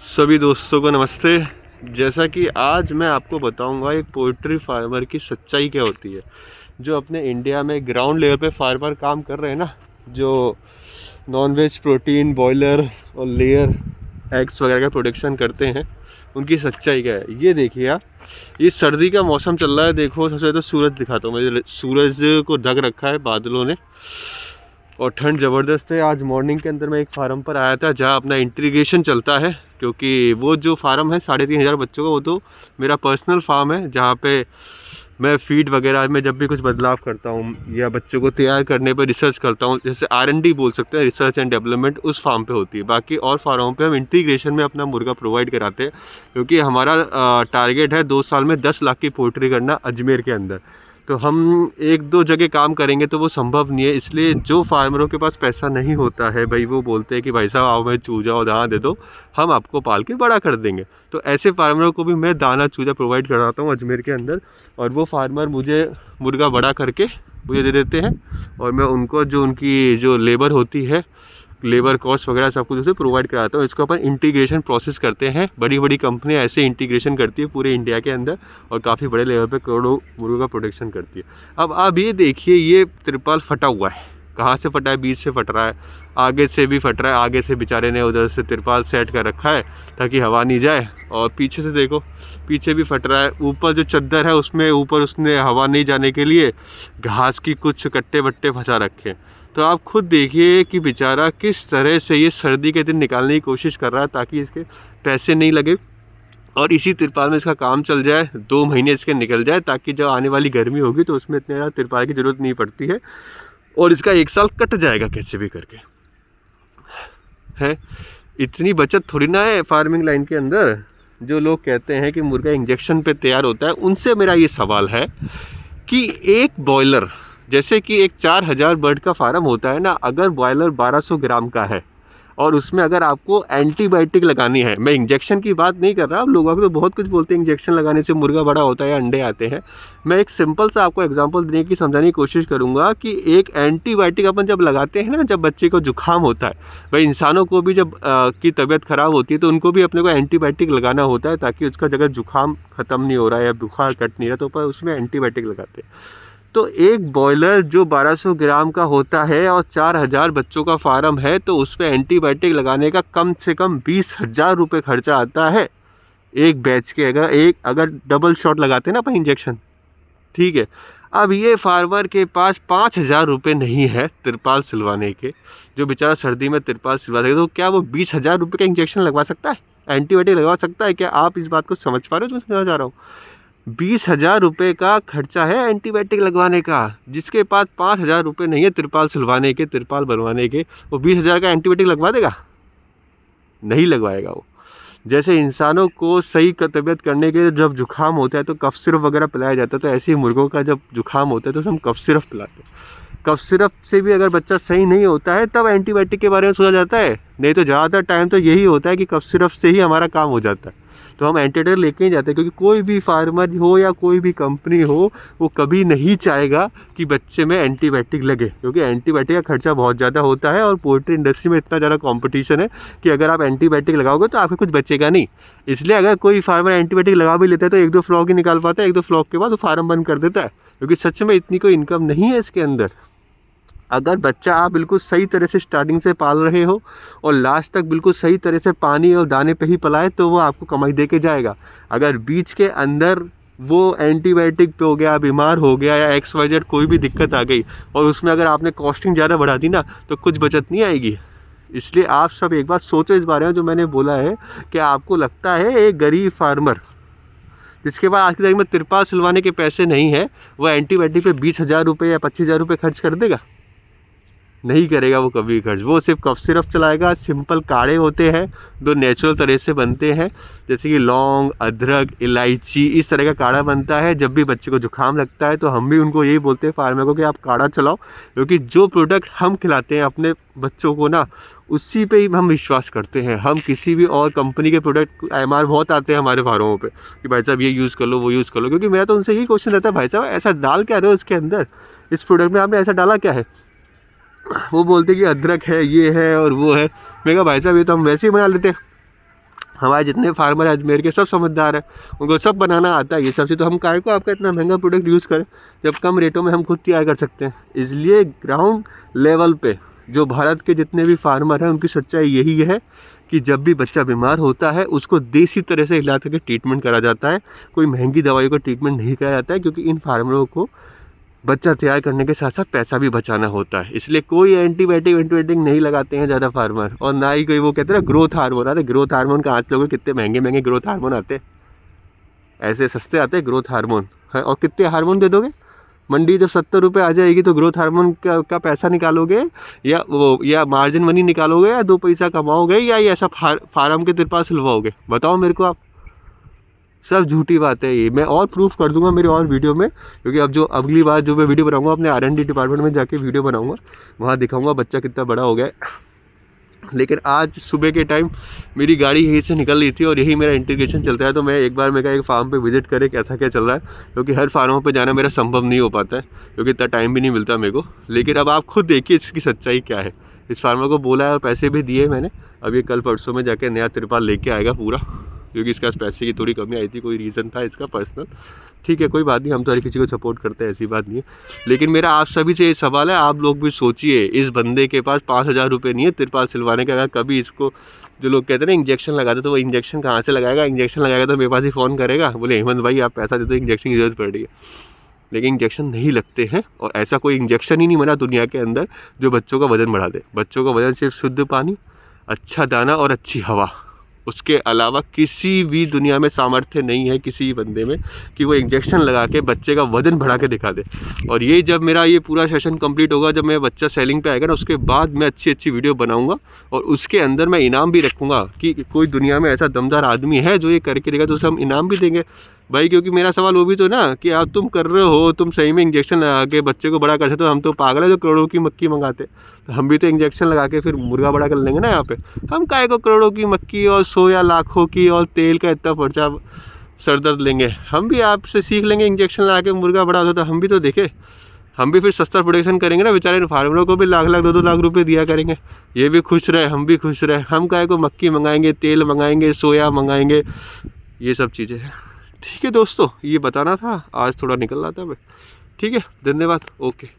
सभी दोस्तों को नमस्ते। जैसा कि आज मैं आपको बताऊंगा एक पोल्ट्री फार्मर की सच्चाई क्या होती है, जो अपने इंडिया में ग्राउंड लेवल पे फार्मर काम कर रहे हैं ना, जो नॉन वेज प्रोटीन बॉयलर और लेयर एग्स वगैरह का प्रोडक्शन करते हैं, उनकी सच्चाई क्या है। ये देखिए आप, ये सर्दी का मौसम चल रहा है। देखो सबसे तो सूरज दिखाता हूँ, मुझे सूरज को ढक रखा है बादलों ने और ठंड ज़बरदस्त है। आज मॉर्निंग के अंदर मैं एक फार्म पर आया था जहाँ अपना इंटीग्रेशन चलता है, क्योंकि वो जो फार्म है 3,500 बच्चों का, वो तो मेरा पर्सनल फार्म है, जहाँ पे मैं फीड वगैरह में जब भी कुछ बदलाव करता हूँ या बच्चों को तैयार करने पर रिसर्च करता हूँ, जैसे R&D बोल सकते हैं, रिसर्च एंड डेवलपमेंट, उस फार्म पे होती है। बाकी और फार्मों पे हम इंटीग्रेशन में अपना मुर्गा प्रोवाइड कराते हैं, क्योंकि हमारा टारगेट है 2 साल में 10 लाख की पोल्ट्री करना अजमेर के अंदर। तो हम 1-2 जगह काम करेंगे तो वो संभव नहीं है। इसलिए जो फार्मरों के पास पैसा नहीं होता है भाई, वो बोलते हैं कि भाई साहब आओ मैं चूजा और दाना दे दो, हम आपको पाल के बड़ा कर देंगे। तो ऐसे फार्मरों को भी मैं दाना चूजा प्रोवाइड कराता हूँ अजमेर के अंदर, और वो फार्मर मुझे मुर्गा बड़ा करके मुझे दे देते हैं, और मैं उनको जो उनकी जो लेबर होती है, लेबर कॉस्ट वगैरह सब कुछ उसे प्रोवाइड कराता हूँ। इसको अपन इंटीग्रेशन प्रोसेस करते हैं। बड़ी बड़ी कंपनियाँ ऐसे इंटीग्रेशन करती है पूरे इंडिया के अंदर, और काफ़ी बड़े लेवल पे करोड़ों मुर्गों का प्रोडक्शन करती है। अब आप ये देखिए, ये त्रिपाल फटा हुआ है। कहाँ से फटा है? बीच से फट रहा है, आगे से भी फट रहा है। आगे से बेचारे ने उधर से त्रिपाल सेट कर रखा है ताकि हवा नहीं जाए, और पीछे से देखो, पीछे भी फट रहा है। ऊपर जो चद्दर है उसमें ऊपर उसने हवा नहीं जाने के लिए घास की कुछ कट्टे वट्टे फंसा रखे हैं। तो आप खुद देखिए कि बेचारा किस तरह से ये सर्दी के दिन निकालने की कोशिश कर रहा है ताकि इसके पैसे नहीं लगे, और इसी तिरपाल में इसका काम चल जाए, 2 महीने इसके निकल जाए, ताकि जब आने वाली गर्मी होगी तो उसमें इतने ज़्यादा तिरपाल की ज़रूरत नहीं पड़ती है, और इसका 1 साल कट जाएगा कैसे भी करके। है इतनी बचत थोड़ी ना है फार्मिंग लाइन के अंदर। जो लोग कहते हैं कि मुर्गा इंजेक्शन पे तैयार होता है, उनसे मेरा ये सवाल है कि एक बॉयलर, जैसे कि एक 4,000 बर्ड का फार्म होता है ना, अगर बॉयलर 1200 ग्राम का है और उसमें अगर आपको एंटीबायोटिक लगानी है, मैं इंजेक्शन की बात नहीं कर रहा, अब लोगों को तो बहुत कुछ बोलते हैं इंजेक्शन लगाने से मुर्गा बड़ा होता है या अंडे आते हैं। मैं एक सिंपल सा आपको एग्जांपल देने की समझाने की कोशिश करूंगा कि एक एंटीबायोटिक अपन जब लगाते हैं ना, जब बच्चे को जुकाम होता है, भाई इंसानों को भी जब की तबीयत ख़राब होती है तो उनको भी अपने को एंटीबायोटिक लगाना होता है, ताकि उसका जगह जुकाम ख़त्म नहीं हो रहा है या बुखार कट नहीं रहा, तो पर उसमें एंटीबायोटिक लगाते हैं। तो एक बॉयलर जो 1200 ग्राम का होता है और 4,000 बच्चों का फार्म है, तो उस पर एंटीबायोटिक लगाने का कम से कम 20,000 रुपये खर्चा आता है एक बैच के। अगर डबल शॉट लगाते हैं ना अपन इंजेक्शन, ठीक है। अब ये फार्मर के पास 5,000 रुपये नहीं है तिरपाल सिलवाने के, जो बेचारा सर्दी में तिरपाल सिलवा देगा, तो क्या वो 20,000 रुपये का इंजेक्शन लगवा सकता है, एंटीबायोटिक लगवा सकता है? क्या आप इस बात को समझ पा रहे हो जो मैं समझा जा रहा हूँ? 20,000 रुपये का खर्चा है एंटीबायोटिक लगवाने का। जिसके पास 5,000 रुपये नहीं है तिरपाल सिलवाने के, तिरपाल बनवाने के, वो 20,000 का एंटीबायोटिक लगवा देगा? नहीं लगवाएगा वो। जैसे इंसानों को सही तबीयत करने के जब जुकाम होता है तो कफ सिरप वगैरह पिलाया जाता है, तो ऐसे ही मुर्गों का जब जुकाम होता है तो हम कफ सिरप पिलाते हैं। कफ सिरप से भी अगर बच्चा सही नहीं होता है तब एंटीबायोटिक के बारे में सोचा जाता है, नहीं तो ज़्यादातर टाइम तो यही होता है कि कफ सिरप से ही हमारा काम हो जाता है। तो हम एंटीबायोटिक लेके ही जाते हैं, क्योंकि कोई भी फार्मर हो या कोई भी कंपनी हो, वो कभी नहीं चाहेगा कि बच्चे में एंटीबायोटिक लगे, क्योंकि एंटीबायोटिक का खर्चा बहुत ज़्यादा होता है, और पोल्ट्री इंडस्ट्री में इतना ज़्यादा कंपटीशन है कि अगर आप एंटीबायोटिक लगाओगे तो आपको कुछ बचेगा नहीं। इसलिए अगर कोई फार्मर एंटीबायोटिक लगा भी लेता है तो 1-2 फ्लॉक ही निकाल पाता है, 1-2 फ्लॉक के बाद वो फार्म बंद कर देता है, क्योंकि सच में इतनी कोई इनकम नहीं है इसके अंदर। अगर बच्चा आप बिल्कुल सही तरह से स्टार्टिंग से पाल रहे हो और लास्ट तक बिल्कुल सही तरह से पानी और दाने पे ही पलाए, तो वो आपको कमाई दे के जाएगा। अगर बीच के अंदर वो एंटीबायोटिक पे हो गया, बीमार हो गया, या XYZ कोई भी दिक्कत आ गई, और उसमें अगर आपने कॉस्टिंग ज़्यादा बढ़ा दी ना, तो कुछ बचत नहीं आएगी। इसलिए आप सब एक बात सोचो इस बारे में जो मैंने बोला है, कि आपको लगता है एक गरीब फार्मर जिसके पास आज की तारीख में तिरपाल सिलवाने के पैसे नहीं है, वो एंटीबायोटिक पे 20,000 रुपये या 25,000 रुपये खर्च कर देगा? नहीं करेगा वो कभी खर्च। वो सिर्फ कफ सिरप चलाएगा। सिंपल काढ़े होते हैं जो नेचुरल तरह से बनते हैं, जैसे कि लौंग, अदरक, इलायची, इस तरह का काढ़ा बनता है। जब भी बच्चे को जुकाम लगता है तो हम भी उनको यही बोलते हैं फार्मर को कि आप काढ़ा चलाओ, क्योंकि जो प्रोडक्ट हम खिलाते हैं अपने बच्चों को ना, उसी पे ही हम विश्वास करते हैं। हम किसी भी और कंपनी के प्रोडक्ट MR बहुत आते हैं हमारे फार्मों पे कि भाई साहब ये यूज़ कर लो, वो यूज़ कर लो, क्योंकि मेरा तो उनसे यही क्वेश्चन रहता है, भाई साहब ऐसा डाल क्या रहे हो इसके अंदर, इस प्रोडक्ट में आपने ऐसा डाला क्या है? वो बोलते कि अदरक है, ये है और वो है। मैं कहा भाई साहब ये तो हम वैसे ही बना लेते हैं, हमारे जितने फार्मर हैं अजमेर के सब समझदार हैं, उनको सब बनाना आता है ये सब चीज़। तो हम काहे को आपका इतना महंगा प्रोडक्ट यूज़ करें जब कम रेटों में हम खुद तैयार कर सकते हैं। इसलिए ग्राउंड लेवल पे जो भारत के जितने भी फार्मर हैं उनकी सच्चाई यही है कि जब भी बच्चा बीमार होता है उसको देसी तरह से इलाज करके ट्रीटमेंट करा जाता है, कोई महंगी दवाइयों का ट्रीटमेंट नहीं कराया जाता है, क्योंकि इन फार्मरों को बच्चा तैयार करने के साथ साथ पैसा भी बचाना होता है। इसलिए कोई एंटीबायोटिक नहीं लगाते हैं ज़्यादा फार्मर, और ना ही कोई वो कहते हैं ना ग्रोथ हार्मोन। अरे ग्रोथ हार्मोन कहाँ से लोगे, कितने महंगे महंगे ग्रोथ हार्मोन आते हैं, ऐसे सस्ते आते हैं ग्रोथ हार्मोन है। और कितने हार्मोन दे दोगे, मंडी जब 70 रुपये आ जाएगी तो ग्रोथ हार्मोन का पैसा निकालोगे या मार्जिन मनी निकालोगे, या 2 पैसा कमाओगे, या ऐसा फार्म के तिरपाल सिलवाओगे, बताओ मेरे को आप। सब झूठी बात है ये, मैं और प्रूफ कर दूंगा मेरे और वीडियो में, क्योंकि अब जो अगली बार जो मैं वीडियो बनाऊंगा अपने R&D डिपार्टमेंट में जाके वीडियो बनाऊंगा, वहाँ दिखाऊंगा बच्चा कितना बड़ा हो गया है। लेकिन आज सुबह के टाइम मेरी गाड़ी यहीं से निकल रही थी और यही मेरा इंटीग्रेशन चलता है, तो मैं एक बार मैं एक फार्म पे विजिट करे कैसा क्या चल रहा है, क्योंकि हर फार्मों पे जाना मेरा संभव नहीं हो पाता है, क्योंकि इतना टाइम भी नहीं मिलता मेरे को। लेकिन अब आप खुद देखिए इसकी सच्चाई क्या है। इस फार्मर को बोला है और पैसे भी दिए मैंने, अब ये कल परसों में जाके नया तिरपाल लेके आएगा पूरा, क्योंकि इसके पास पैसे की थोड़ी कमी आई थी, कोई रीज़न था इसका पर्सनल। ठीक है कोई बात नहीं, हम तो हर किसी को सपोर्ट करते हैं, ऐसी बात नहीं है। लेकिन मेरा आप सभी से ये सवाल है, आप लोग भी सोचिए, इस बंदे के पास 5,000 रुपये नहीं है तिरपाल सिलवाने का। अगर कभी इसको जो लोग कहते हैं ना इंजेक्शन लगाते, तो वो इंजेक्शन कहाँ से लगाएगा, इंजेक्शन लगाएगा तो मेरे पास ही फ़ोन करेगा, बोले हेमंत भाई आप पैसा दे दो इंजेक्शन की ज़रूरत पड़ रही है। लेकिन इंजेक्शन नहीं लगते हैं, और ऐसा कोई इंजेक्शन ही नहीं बना दुनिया के अंदर जो बच्चों का वजन बढ़ा दे। बच्चों का वजन सिर्फ शुद्ध पानी, अच्छा दाना और अच्छी हवा, उसके अलावा किसी भी दुनिया में सामर्थ्य नहीं है किसी बंदे में कि वो इंजेक्शन लगा के बच्चे का वजन बढ़ा के दिखा दे। और ये जब मेरा ये पूरा सेशन कंप्लीट होगा, जब मेरा बच्चा सेलिंग पे आएगा ना, उसके बाद मैं अच्छी अच्छी वीडियो बनाऊंगा, और उसके अंदर मैं इनाम भी रखूँगा कि कोई दुनिया में ऐसा दमदार आदमी है जो ये करके देगा, तो उसे हम इनाम भी देंगे भाई। क्योंकि मेरा सवाल वो भी तो ना कि आप तुम कर रहे हो, तुम सही में इंजेक्शन लगा के बच्चे को बड़ा कर सकते हो, हम तो पागल है जो करोड़ों की मक्की मंगाते। तो हम भी तो इंजेक्शन लगा के फिर मुर्गा बड़ा कर लेंगे ना यहाँ पे। हम काहे को करोड़ों की मक्की और सोया लाखों की और तेल का इतना खर्चा सर दर्द लेंगे। हम भी आपसे सीख लेंगे इंजेक्शन लगा के मुर्गा बड़ा होता, तो हम भी तो देखें, हम भी फिर सस्ता प्रोडक्शन करेंगे ना, बेचारे फार्मरों को भी लाख लाख 2-2 लाख रुपए दिया करेंगे, ये भी खुश रहे हम भी खुश रहे। हम काहे को मक्की मंगाएंगे, तेल मंगाएंगे, सोया मंगाएंगे, ये सब चीज़ें हैं। ठीक है दोस्तों, ये बताना था, आज थोड़ा निकल रहा था मैं। ठीक है, धन्यवाद, ओके।